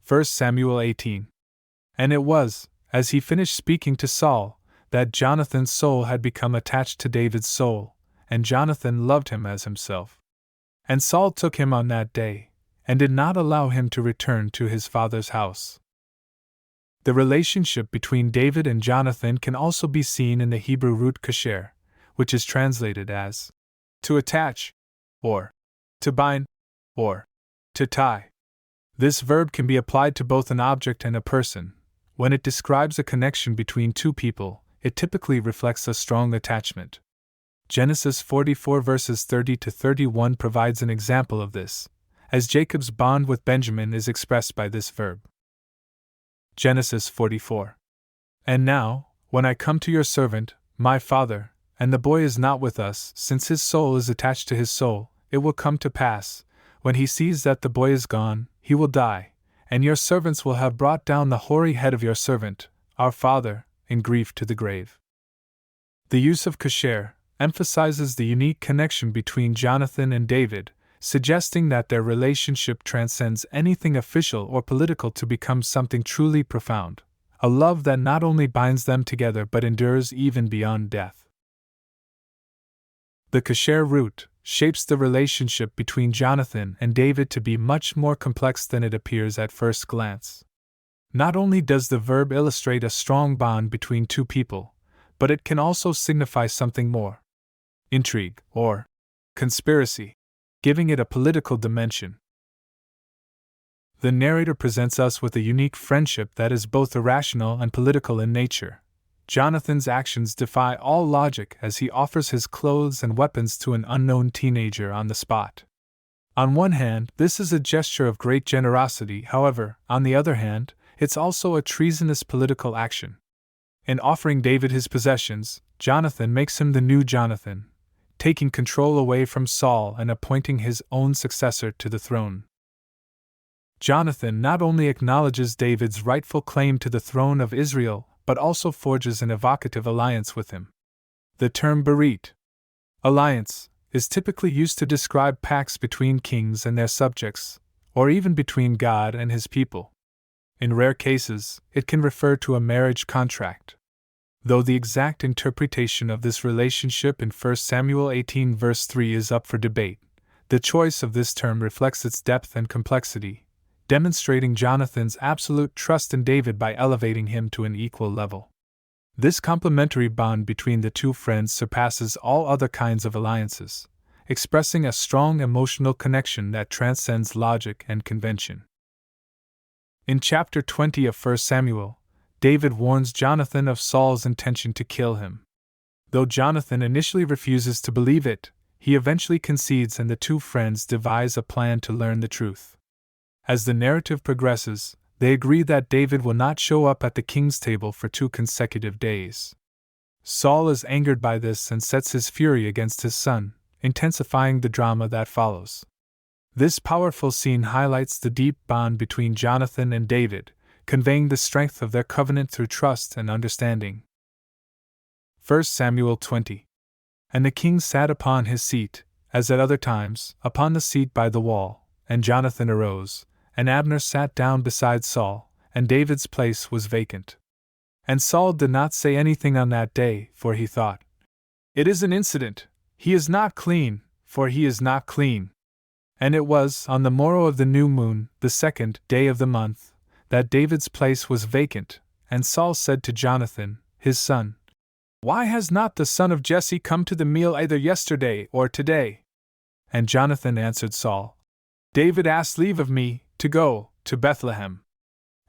1 Samuel 18. And it was, as he finished speaking to Saul, that Jonathan's soul had become attached to David's soul, and Jonathan loved him as himself. And Saul took him on that day, and did not allow him to return to his father's house. The relationship between David and Jonathan can also be seen in the Hebrew root kasher, which is translated as to attach, or to bind, or to tie. This verb can be applied to both an object and a person. When it describes a connection between two people, it typically reflects a strong attachment. Genesis 44 verses 30 to 31 provides an example of this, as Jacob's bond with Benjamin is expressed by this verb. Genesis 44. And now, when I come to your servant, my father, and the boy is not with us, since his soul is attached to his soul, it will come to pass, when he sees that the boy is gone, he will die, and your servants will have brought down the hoary head of your servant, our father, in grief to the grave. The use of kasher emphasizes the unique connection between Jonathan and David, suggesting that their relationship transcends anything official or political to become something truly profound, a love that not only binds them together but endures even beyond death. The kasher root shapes the relationship between Jonathan and David to be much more complex than it appears at first glance. Not only does the verb illustrate a strong bond between two people, but it can also signify something more: intrigue, or conspiracy, giving it a political dimension. The narrator presents us with a unique friendship that is both irrational and political in nature. Jonathan's actions defy all logic as he offers his clothes and weapons to an unknown teenager on the spot. On one hand, this is a gesture of great generosity, however, on the other hand, it's also a treasonous political action. In offering David his possessions, Jonathan makes him the new Jonathan, taking control away from Saul and appointing his own successor to the throne. Jonathan not only acknowledges David's rightful claim to the throne of Israel, but also forges an evocative alliance with him. The term berit, alliance, is typically used to describe pacts between kings and their subjects, or even between God and his people. In rare cases, it can refer to a marriage contract. Though the exact interpretation of this relationship in 1 Samuel 18 verse 3 is up for debate, the choice of this term reflects its depth and complexity, demonstrating Jonathan's absolute trust in David by elevating him to an equal level. This complementary bond between the two friends surpasses all other kinds of alliances, expressing a strong emotional connection that transcends logic and convention. In chapter 20 of 1 Samuel, David warns Jonathan of Saul's intention to kill him. Though Jonathan initially refuses to believe it, he eventually concedes and the two friends devise a plan to learn the truth. As the narrative progresses, they agree that David will not show up at the king's table for 2 consecutive days. Saul is angered by this and sets his fury against his son, intensifying the drama that follows. This powerful scene highlights the deep bond between Jonathan and David, conveying the strength of their covenant through trust and understanding. 1 Samuel 20. And the king sat upon his seat, as at other times, upon the seat by the wall, and Jonathan arose, and Abner sat down beside Saul, and David's place was vacant. And Saul did not say anything on that day, for he thought, "It is an incident, he is not clean, for he is not clean." And it was on the morrow of the new moon, the 2nd day of the month, that David's place was vacant, and Saul said to Jonathan, his son, "Why has not the son of Jesse come to the meal either yesterday or today?" And Jonathan answered Saul, "David asked leave of me to go to Bethlehem.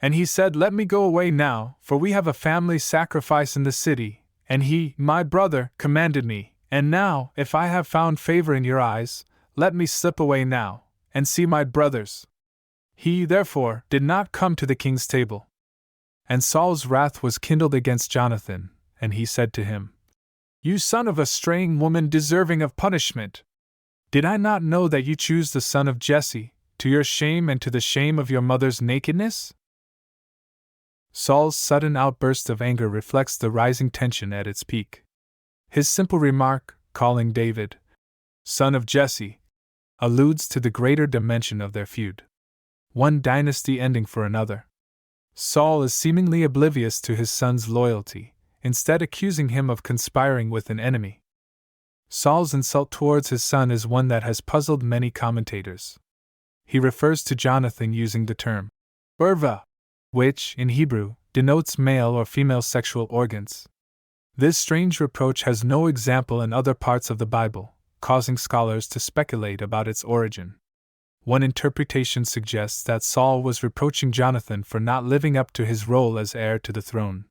And he said, 'Let me go away now, for we have a family sacrifice in the city,' and he, my brother, commanded me, and now, if I have found favor in your eyes, let me slip away now, and see my brothers." He, therefore, did not come to the king's table. And Saul's wrath was kindled against Jonathan, and he said to him, "You son of a straying woman deserving of punishment! Did I not know that you choose the son of Jesse, to your shame and to the shame of your mother's nakedness?" Saul's sudden outburst of anger reflects the rising tension at its peak. His simple remark, calling David son of Jesse, alludes to the greater dimension of their feud. one dynasty ending for another. Saul is seemingly oblivious to his son's loyalty, instead accusing him of conspiring with an enemy. Saul's insult towards his son is one that has puzzled many commentators. He refers to Jonathan using the term urva, which, in Hebrew, denotes male or female sexual organs. This strange reproach has no example in other parts of the Bible, causing scholars to speculate about its origin. One interpretation suggests that Saul was reproaching Jonathan for not living up to his role as heir to the throne.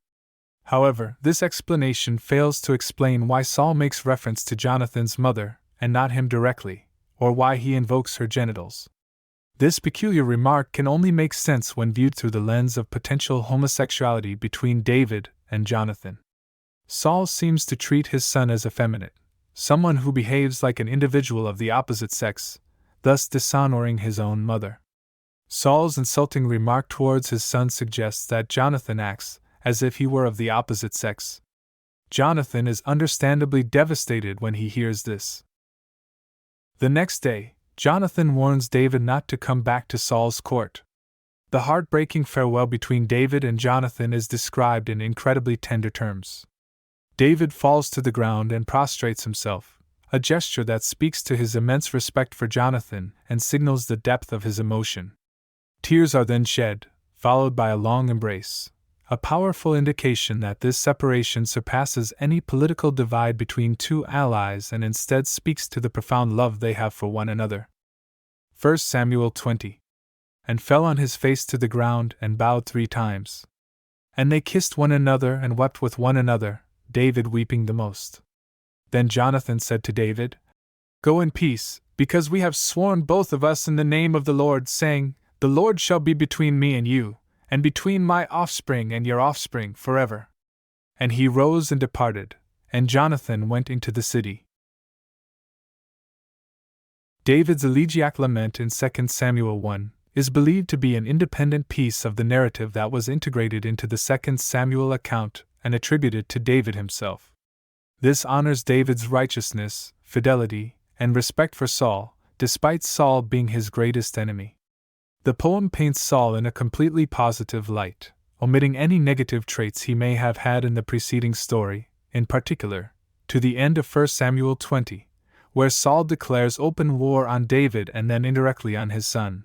However, this explanation fails to explain why Saul makes reference to Jonathan's mother, and not him directly, or why he invokes her genitals. This peculiar remark can only make sense when viewed through the lens of potential homosexuality between David and Jonathan. Saul seems to treat his son as effeminate, someone who behaves like an individual of the opposite sex, thus dishonoring his own mother. Saul's insulting remark towards his son suggests that Jonathan acts as if he were of the opposite sex. Jonathan is understandably devastated when he hears this. The next day, Jonathan warns David not to come back to Saul's court. The heartbreaking farewell between David and Jonathan is described in incredibly tender terms. David falls to the ground and prostrates himself, a gesture that speaks to his immense respect for Jonathan and signals the depth of his emotion. Tears are then shed, followed by a long embrace, a powerful indication that this separation surpasses any political divide between two allies and instead speaks to the profound love they have for one another. 1 Samuel 20. And fell on his face to the ground and bowed 3 times. And they kissed one another and wept with one another, David weeping the most. Then Jonathan said to David, Go in peace, because we have sworn both of us in the name of the Lord, saying, The Lord shall be between me and you, and between my offspring and your offspring forever. And he rose and departed, and Jonathan went into the city. David's elegiac lament in 2 Samuel 1 is believed to be an independent piece of the narrative that was integrated into the 2 Samuel account and attributed to David himself. This honors David's righteousness, fidelity, and respect for Saul, despite Saul being his greatest enemy. The poem paints Saul in a completely positive light, omitting any negative traits he may have had in the preceding story, in particular, to the end of 1 Samuel 20, where Saul declares open war on David and then indirectly on his son.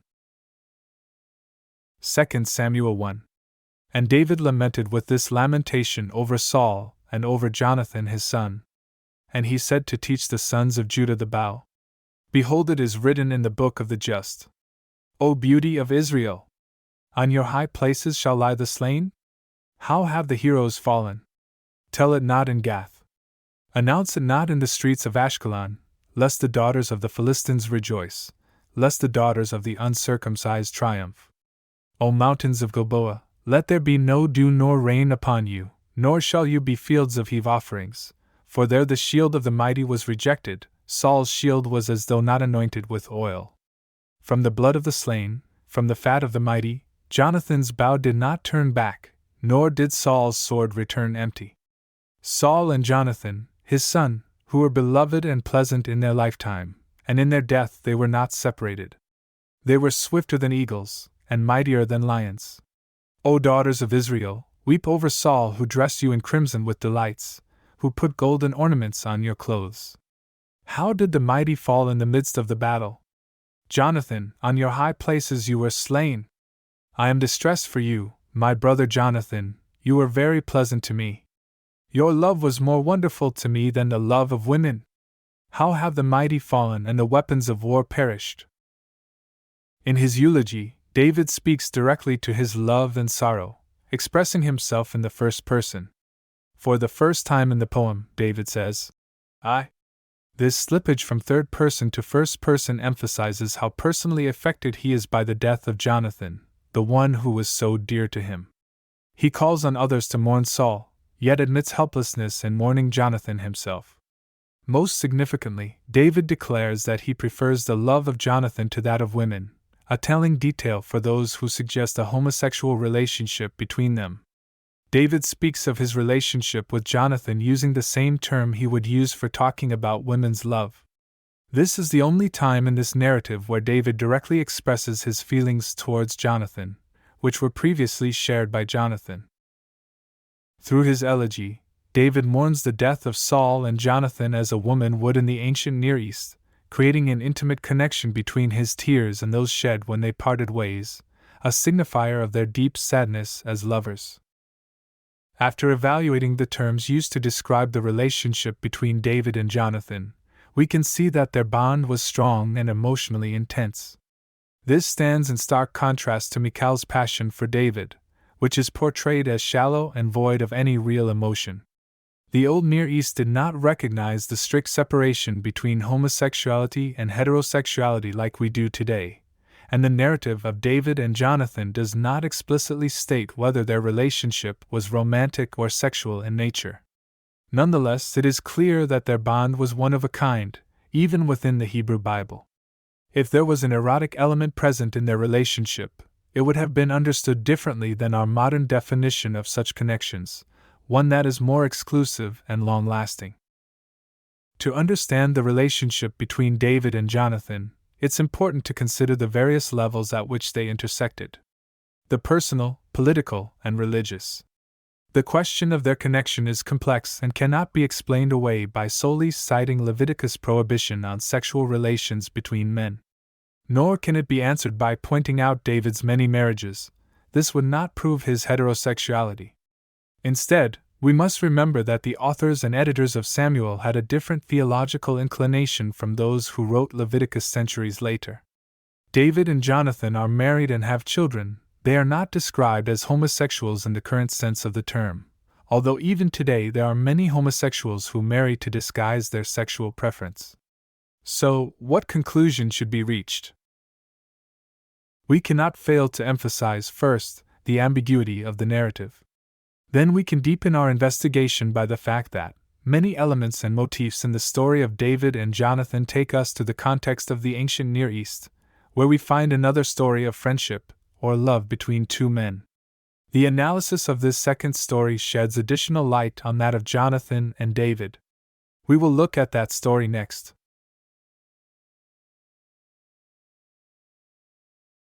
2 Samuel 1. And David lamented with this lamentation over Saul and over Jonathan his son. And he said to teach the sons of Judah the bow. Behold, it is written in the book of the just. O beauty of Israel! On your high places shall lie the slain? How have the heroes fallen? Tell it not in Gath. Announce it not in the streets of Ashkelon, lest the daughters of the Philistines rejoice, lest the daughters of the uncircumcised triumph. O mountains of Gilboa, let there be no dew nor rain upon you, nor shall you be fields of heave offerings, for there the shield of the mighty was rejected, Saul's shield was as though not anointed with oil. From the blood of the slain, from the fat of the mighty, Jonathan's bow did not turn back, nor did Saul's sword return empty. Saul and Jonathan, his son, who were beloved and pleasant in their lifetime, and in their death they were not separated. They were swifter than eagles, and mightier than lions. O daughters of Israel, weep over Saul who dressed you in crimson with delights, who put golden ornaments on your clothes. How did the mighty fall in the midst of the battle? Jonathan, on your high places you were slain. I am distressed for you, my brother Jonathan, you were very pleasant to me. Your love was more wonderful to me than the love of women. How have the mighty fallen and the weapons of war perished? In his eulogy, David speaks directly to his love and sorrow, expressing himself in the first person. For the first time in the poem, David says, I. This slippage from third person to first person emphasizes how personally affected he is by the death of Jonathan, the one who was so dear to him. He calls on others to mourn Saul, yet admits helplessness in mourning Jonathan himself. Most significantly, David declares that he prefers the love of Jonathan to that of women, a telling detail for those who suggest a homosexual relationship between them. David speaks of his relationship with Jonathan using the same term he would use for talking about women's love. This is the only time in this narrative where David directly expresses his feelings towards Jonathan, which were previously shared by Jonathan. Through his elegy, David mourns the death of Saul and Jonathan as a woman would in the ancient Near East, creating an intimate connection between his tears and those shed when they parted ways, a signifier of their deep sadness as lovers. After evaluating the terms used to describe the relationship between David and Jonathan, we can see that their bond was strong and emotionally intense. This stands in stark contrast to Michal's passion for David, which is portrayed as shallow and void of any real emotion. The Old Near East did not recognize the strict separation between homosexuality and heterosexuality like we do today, and the narrative of David and Jonathan does not explicitly state whether their relationship was romantic or sexual in nature. Nonetheless, it is clear that their bond was one of a kind, even within the Hebrew Bible. If there was an erotic element present in their relationship, it would have been understood differently than our modern definition of such connections, one that is more exclusive and long-lasting. To understand the relationship between David and Jonathan, it's important to consider the various levels at which they intersected: the personal, political, and religious. The question of their connection is complex and cannot be explained away by solely citing Leviticus' prohibition on sexual relations between men. Nor can it be answered by pointing out David's many marriages. This would not prove his heterosexuality. Instead, we must remember that the authors and editors of Samuel had a different theological inclination from those who wrote Leviticus centuries later. David and Jonathan are married and have children. They are not described as homosexuals in the current sense of the term, although even today there are many homosexuals who marry to disguise their sexual preference. So, what conclusion should be reached? We cannot fail to emphasize, first, the ambiguity of the narrative. Then we can deepen our investigation by the fact that many elements and motifs in the story of David and Jonathan take us to the context of the ancient Near East, where we find another story of friendship or love between two men. The analysis of this second story sheds additional light on that of Jonathan and David. We will look at that story next.